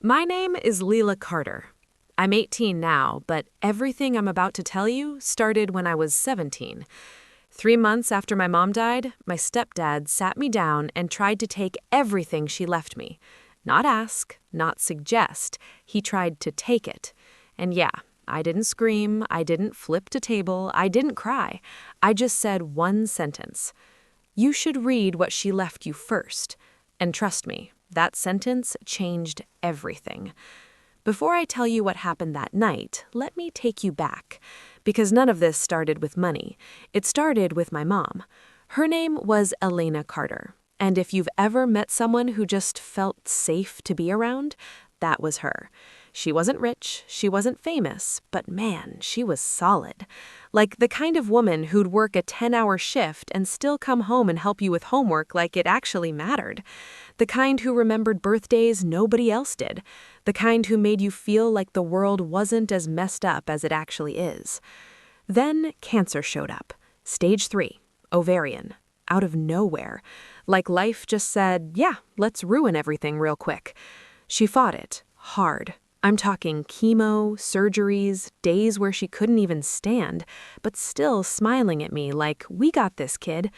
My name is Leela Carter. I'm 18 now, but everything I'm about to tell you started when I was 17. 3 months after my mom died, my stepdad sat me down and tried to take everything she left me. Not ask, not suggest. He tried to take it. And yeah, I didn't scream, I didn't flip the table, I didn't cry. I just said one sentence. You should read what she left you first. And trust me, that sentence changed everything. Before I tell you what happened that night, let me take you back. Because none of this started with money. It started with my mom. Her name was Elena Carter. And if you've ever met someone who just felt safe to be around, that was her. She wasn't rich, she wasn't famous, but man, she was solid. Like the kind of woman who'd work a 10-hour shift and still come home and help you with homework like it actually mattered. The kind who remembered birthdays nobody else did. The kind who made you feel like the world wasn't as messed up as it actually is. Then cancer showed up. Stage 3, ovarian, out of nowhere. Like life just said, yeah, let's ruin everything real quick. She fought it, hard. I'm talking chemo, surgeries, days where she couldn't even stand, but still smiling at me like, we got this, kid.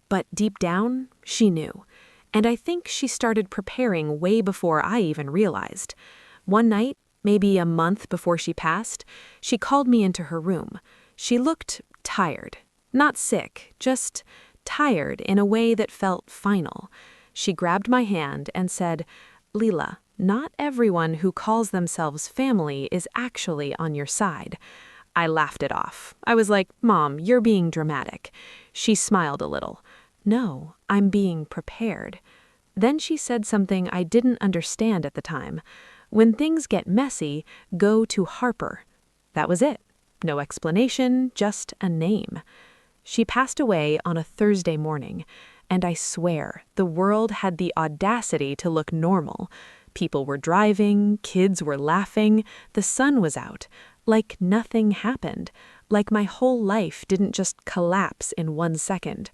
But deep down, she knew. And I think she started preparing way before I even realized. One night, maybe a month before she passed, she called me into her room. She looked tired. Not sick, just tired in a way that felt final. She grabbed my hand and said, Leela, not everyone who calls themselves family is actually on your side. I laughed it off. I was like, Mom, you're being dramatic. She smiled a little. No, I'm being prepared. Then she said something I didn't understand at the time. When things get messy, go to Harper. That was it. No explanation, just a name. She passed away on a Thursday morning, and I swear the world had the audacity to look normal. People were driving, kids were laughing, the sun was out, like nothing happened, like my whole life didn't just collapse in 1 second.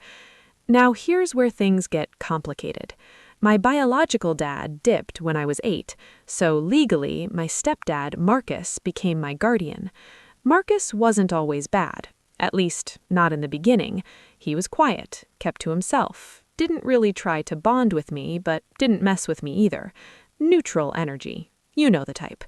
Now here's where things get complicated. My biological dad dipped when I was 8, so legally my stepdad, Marcus, became my guardian. Marcus wasn't always bad, at least not in the beginning. He was quiet, kept to himself, didn't really try to bond with me, but didn't mess with me either. Neutral energy. You know the type.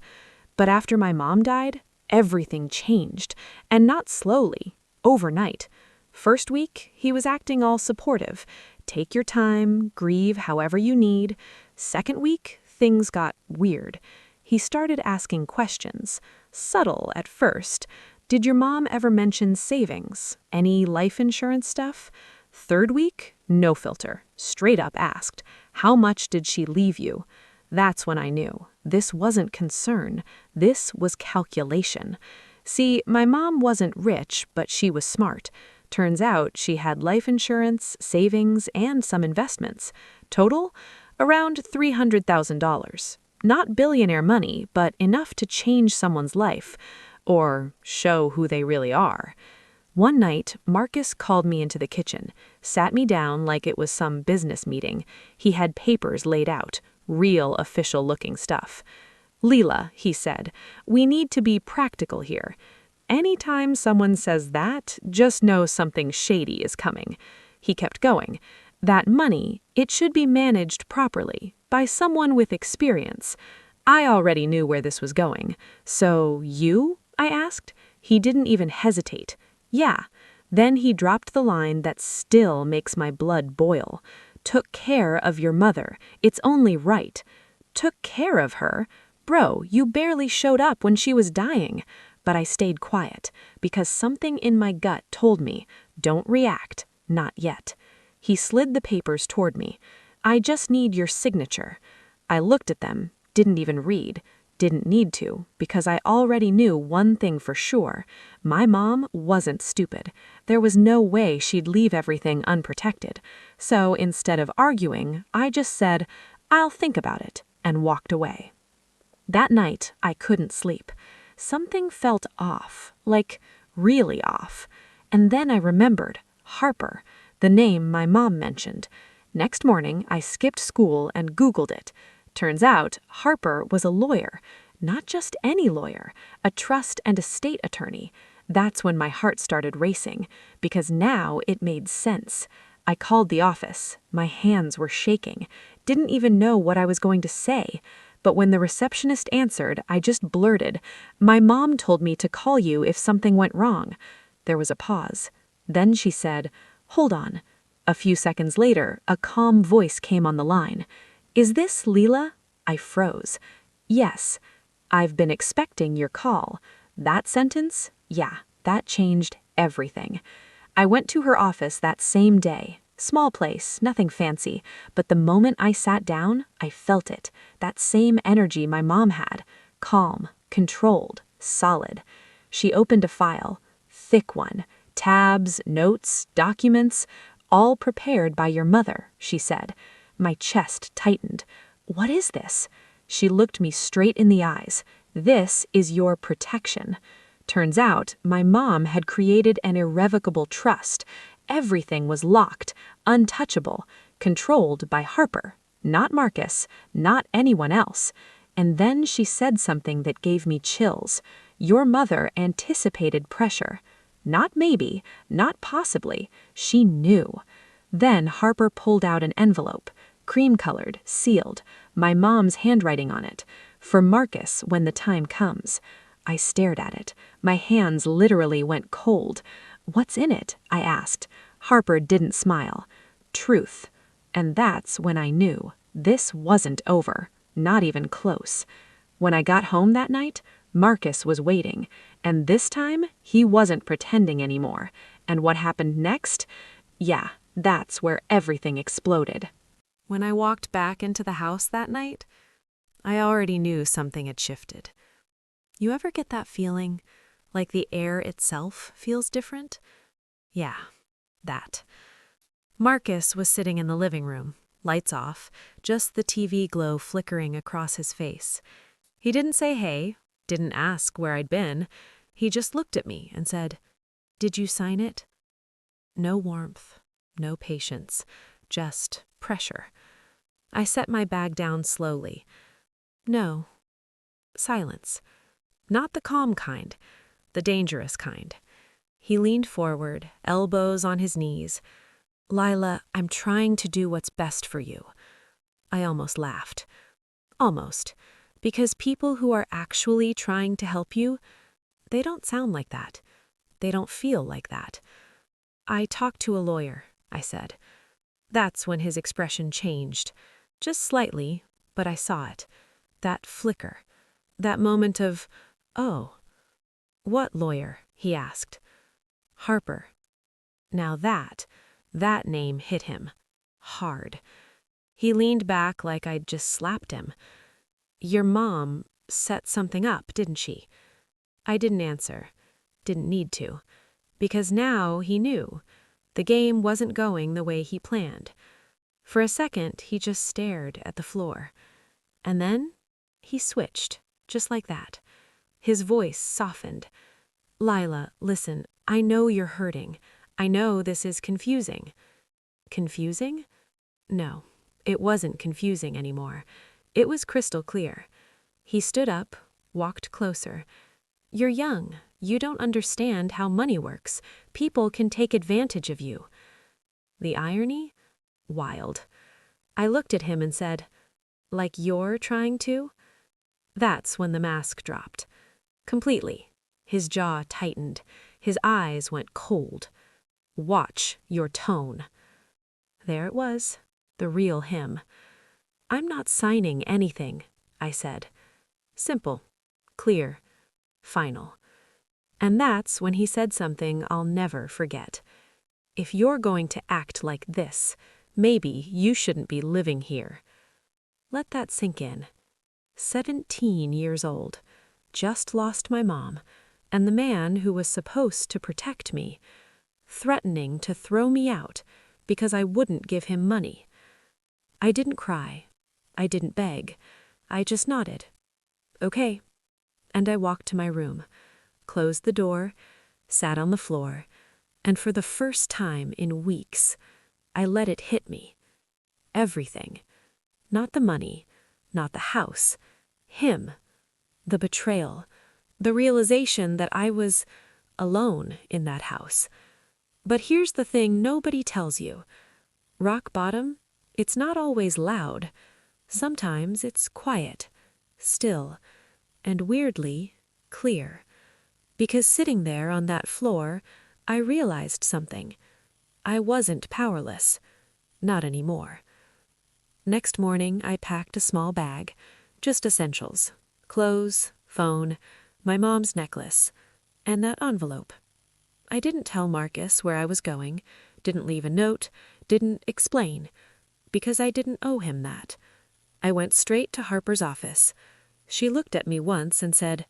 But after my mom died, everything changed, and not slowly, overnight. First week, he was acting all supportive. Take your time, grieve however you need. Second week, things got weird. He started asking questions, subtle at first. Did your mom ever mention savings? Any life insurance stuff? Third week, no filter, straight up asked, how much did she leave you? That's when I knew. This wasn't concern. This was calculation. See, my mom wasn't rich, but she was smart. Turns out she had life insurance, savings, and some investments. Total? Around $300,000. Not billionaire money, but enough to change someone's life. Or show who they really are. One night, Marcus called me into the kitchen, sat me down like it was some business meeting. He had papers laid out. Real official-looking stuff. Leela, he said, we need to be practical here. Anytime someone says that, just know something shady is coming. He kept going. That money, it should be managed properly, by someone with experience. I already knew where this was going. So, you? I asked. He didn't even hesitate. Yeah. Then he dropped the line that still makes my blood boil. Took care of your mother. It's only right. Took care of her? Bro, you barely showed up when she was dying. But I stayed quiet, because something in my gut told me, don't react, not yet. He slid the papers toward me. I just need your signature. I looked at them, didn't even read. Didn't need to, because I already knew one thing for sure. My mom wasn't stupid. There was no way she'd leave everything unprotected. So instead of arguing, I just said, I'll think about it, and walked away. That night, I couldn't sleep. Something felt off, like really off. And then I remembered, Harper, the name my mom mentioned. Next morning, I skipped school and Googled it. Turns out, Harper was a lawyer. Not just any lawyer, a trust and estate attorney. That's when my heart started racing, because now it made sense. I called the office. My hands were shaking. Didn't even know what I was going to say. But when the receptionist answered, I just blurted, "My mom told me to call you if something went wrong." There was a pause. Then she said, "Hold on." A few seconds later, a calm voice came on the line. "Is this Leela?" I froze. "Yes." "I've been expecting your call." That sentence? Yeah, that changed everything. I went to her office that same day. Small place, nothing fancy, but the moment I sat down, I felt it. That same energy my mom had. Calm, controlled, solid. She opened a file. Thick one. Tabs, notes, documents, all prepared by your mother, she said. My chest tightened. What is this? She looked me straight in the eyes. This is your protection. Turns out, my mom had created an irrevocable trust. Everything was locked, untouchable, controlled by Harper, not Marcus, not anyone else. And then she said something that gave me chills. Your mother anticipated pressure. Not maybe, not possibly. She knew. Then Harper pulled out an envelope, cream-colored, sealed, my mom's handwriting on it. For Marcus when the time comes. I stared at it. My hands literally went cold. "What's in it?" I asked. Harper didn't smile. "Truth." And that's when I knew. This wasn't over. Not even close. When I got home that night, Marcus was waiting. And this time, he wasn't pretending anymore. And what happened next? Yeah, that's where everything exploded. When I walked back into the house that night, I already knew something had shifted. You ever get that feeling, like the air itself feels different? Yeah, that. Marcus was sitting in the living room, lights off, just the TV glow flickering across his face. He didn't say hey, didn't ask where I'd been. He just looked at me and said, "Did you sign it?" No warmth, no patience, just pressure. I set my bag down slowly. No. Silence. Not the calm kind, the dangerous kind. He leaned forward, elbows on his knees. "Lila, I'm trying to do what's best for you." I almost laughed. Almost. Because people who are actually trying to help you, they don't sound like that. They don't feel like that. "I talked to a lawyer," I said. That's when his expression changed. Just slightly, but I saw it. That flicker. That moment of, "Oh." "What lawyer?" he asked. "Harper." Now that name hit him. Hard. He leaned back like I'd just slapped him. "Your mom set something up, didn't she?" I didn't answer. Didn't need to. Because now he knew. The game wasn't going the way he planned. For a second, he just stared at the floor. And then he switched, just like that. His voice softened. "Lila, listen, I know you're hurting. I know this is confusing." Confusing? No, it wasn't confusing anymore. It was crystal clear. He stood up, walked closer. "You're young. You don't understand how money works. People can take advantage of you." The irony? Wild. I looked at him and said, "Like you're trying to?" That's when the mask dropped. Completely. His jaw tightened. His eyes went cold. "Watch your tone." There it was, the real him. "I'm not signing anything," I said. Simple, clear, final. And that's when he said something I'll never forget. "If you're going to act like this, maybe you shouldn't be living here." Let that sink in. 17 years old. Just lost my mom. And the man who was supposed to protect me, threatening to throw me out because I wouldn't give him money. I didn't cry. I didn't beg. I just nodded. "Okay." And I walked to my room, closed the door, sat on the floor, and for the first time in weeks, I let it hit me. Everything. Not the money, not the house. Him. The betrayal. The realization that I was alone in that house. But here's the thing nobody tells you. Rock bottom, it's not always loud. Sometimes it's quiet, still, and weirdly clear. Because sitting there on that floor, I realized something. I wasn't powerless. Not anymore. Next morning, I packed a small bag, just essentials. Clothes, phone, my mom's necklace, and that envelope. I didn't tell Marcus where I was going, didn't leave a note, didn't explain, because I didn't owe him that. I went straight to Harper's office. She looked at me once and said,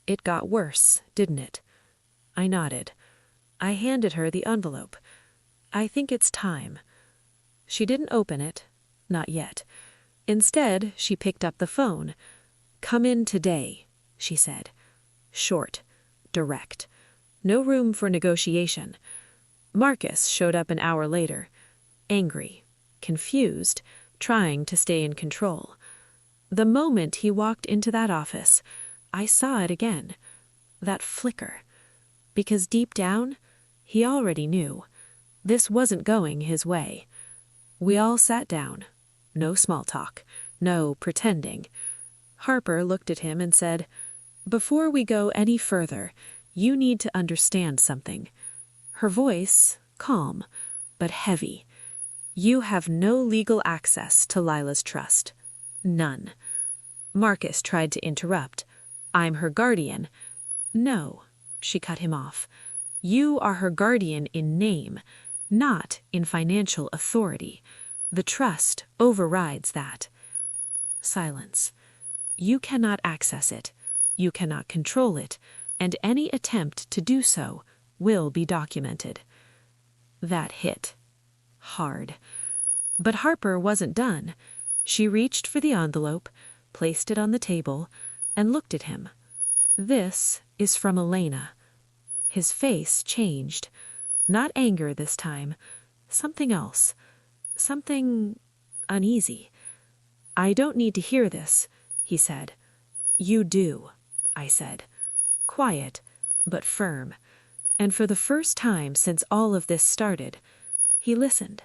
"It got worse, didn't it?" I nodded. I handed her the envelope. "I think it's time." She didn't open it, not yet. Instead, she picked up the phone. "Come in today," she said. Short, direct. No room for negotiation. Marcus showed up an hour later, angry, confused, trying to stay in control. The moment he walked into that office, I saw it again, that flicker. Because deep down, he already knew. This wasn't going his way. We all sat down. No small talk. No pretending. Harper looked at him and said, "Before we go any further, you need to understand something." Her voice, calm, but heavy. "You have no legal access to Lila's trust. None." Marcus tried to interrupt. "I'm her guardian." "No," she cut him off. "You are her guardian in name, not in financial authority. The trust overrides that." Silence. "You cannot access it. You cannot control it, and any attempt to do so will be documented." That hit. Hard. But Harper wasn't done. She reached for the envelope, placed it on the table, and looked at him. "This is from Elena." His face changed. Not anger this time. Something else. Something uneasy. "I don't need to hear this," he said. "You do," I said. Quiet, but firm. And for the first time since all of this started, he listened.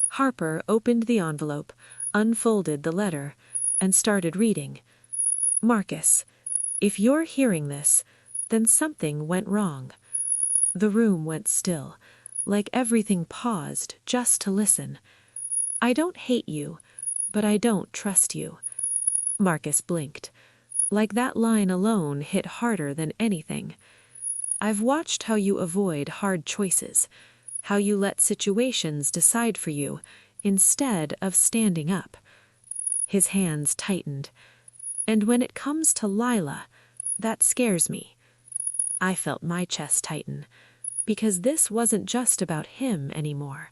Harper opened the envelope, unfolded the letter, and started reading. "Marcus, if you're hearing this, then something went wrong." The room went still, like everything paused just to listen. "I don't hate you, but I don't trust you." Marcus blinked. Like that line alone hit harder than anything. "I've watched how you avoid hard choices, how you let situations decide for you instead of standing up." His hands tightened. "And when it comes to Lila, that scares me." I felt my chest tighten, because this wasn't just about him anymore.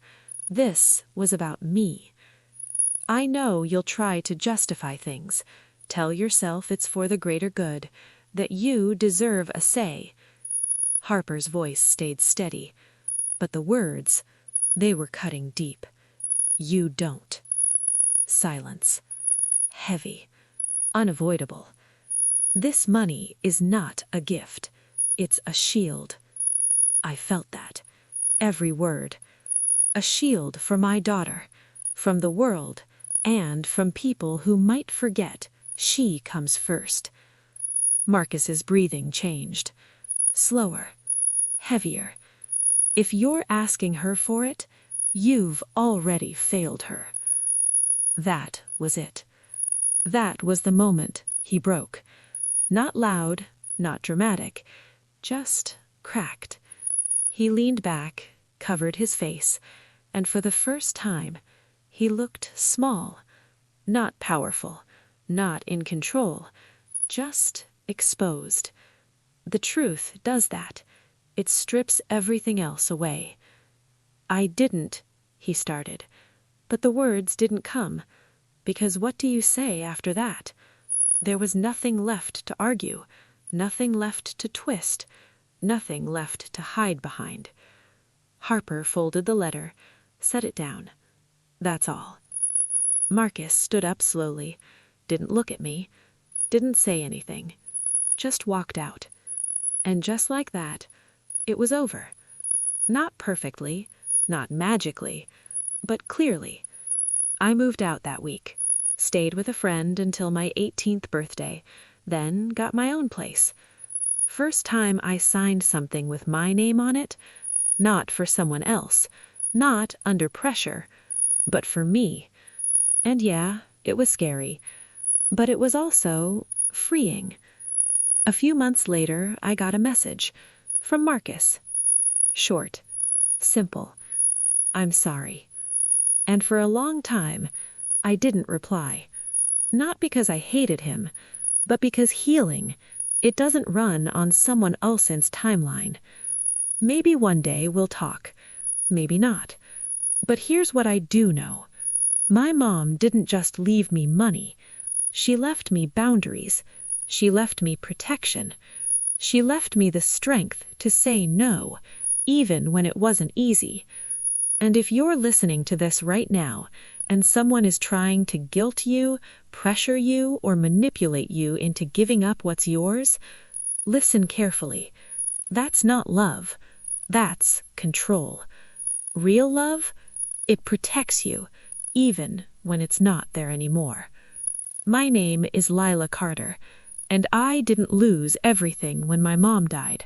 This was about me. "I know you'll try to justify things, tell yourself it's for the greater good, that you deserve a say." Harper's voice stayed steady, but the words, they were cutting deep. "You don't." Silence. Heavy. Unavoidable. "This money is not a gift. It's a shield." I felt that. Every word. A shield for my daughter, from the world, and from people who might forget she comes first. Marcus's breathing changed. Slower. Heavier. "If you're asking her for it, you've already failed her." That was it. That was the moment he broke. Not loud, not dramatic, just cracked. He leaned back, covered his face, and for the first time, he looked small, not powerful, not in control, just exposed. The truth does that. It strips everything else away. "I didn't," he started, but the words didn't come, because what do you say after that? There was nothing left to argue, nothing left to twist, nothing left to hide behind. Harper folded the letter, set it down. That's all. Marcus stood up slowly. didn't look at me, didn't say anything, just walked out. And just like that, it was over. Not perfectly, not magically, but clearly. I moved out that week, stayed with a friend until my 18th birthday, then got my own place. First time I signed something with my name on it, not for someone else, not under pressure, but for me. And yeah, it was scary, but it was also freeing. A few months later, I got a message from Marcus. Short, simple, I'm sorry. And for a long time, I didn't reply. Not because I hated him, but because healing, it doesn't run on someone else's timeline. Maybe one day we'll talk, maybe not. But here's what I do know. My mom didn't just leave me money. She left me boundaries. She left me protection. She left me the strength to say no, even when it wasn't easy. And if you're listening to this right now, and someone is trying to guilt you, pressure you, or manipulate you into giving up what's yours, listen carefully. That's not love. That's control. Real love, it protects you, even when it's not there anymore. My name is Lila Carter, and I didn't lose everything when my mom died,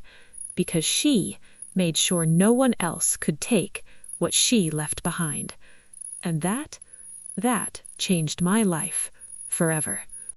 because she made sure no one else could take what she left behind. And that changed my life forever.